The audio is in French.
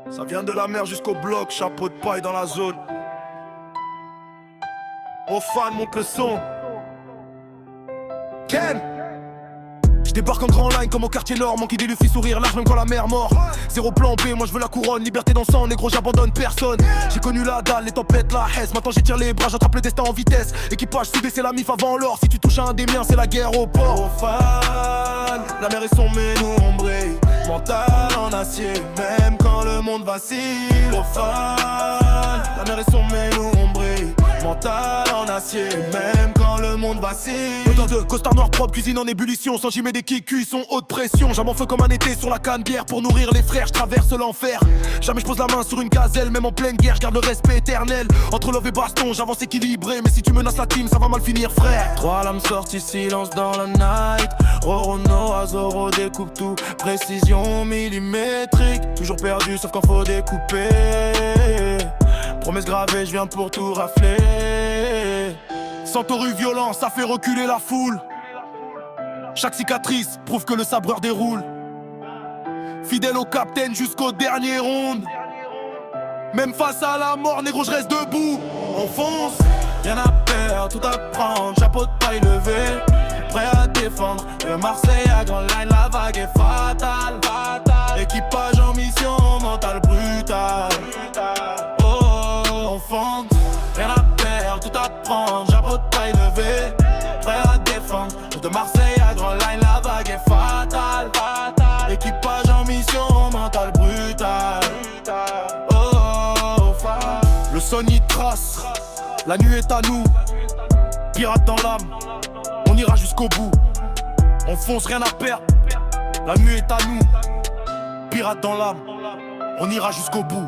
Ça vient de la mer jusqu'au bloc, chapeau de paille dans la zone. Aux fans, monte le son. Ken! Je débarque en grand line comme au quartier nord. Mon guide lui fit sourire large même quand la mer mord. Zéro plan B, moi je veux la couronne. Liberté dans le sang, négro j'abandonne personne. J'ai connu la dalle, les tempêtes, la hesse. Maintenant j'étire les bras, j'attrape le destin en vitesse. Équipage soudé, c'est la mif avant l'or. Si tu touches à un des miens, c'est la guerre au port. Aux fans, la mer est sombre mais nous on brille. Mental en acier, même quand le monde vacille. Aux fans, la mer est sombre mais nous on brille. Mental en acier, même quand le monde vacille. Autant de costard noir propre, cuisine en ébullition. Sans j'y mets des kicks, cuisson haute pression. J'en feu comme un été sur la canne bière. Pour nourrir les frères, je traverse l'enfer. Jamais je pose la main sur une gazelle, même en pleine guerre, je garde le respect éternel. Entre love et baston, j'avance équilibré. Mais si tu menaces la team, ça va mal finir, frère. Trois lames sorties, silence dans la night. Rorono, Azoro découpe tout. Précision millimétrique. Toujours perdu, sauf quand faut découper. Promesse gravée, je viens pour tout rafler. Centauri violent, ça fait reculer la foule. Chaque cicatrice prouve que le sabreur déroule. Fidèle au capitaine jusqu'au dernier round. Même face à la mort, négro, je reste debout. On fonce, rien à perdre, tout à prendre. Chapeau de paille levé, prêt à défendre. De Marseille à Grand Line, la vague est fatale. Équipage en mission, mental brutal. Rien à perdre, tout à prendre, chapeau de taille levé, prêt à défendre. De Marseille à Grand Line, la vague est fatale. Équipage en mission, mental brutal. Le son y trace, la nuit est à nous. Pirate dans l'âme, on ira jusqu'au bout. On fonce, rien à perdre, la nuit est à nous. Pirate dans l'âme, on ira jusqu'au bout.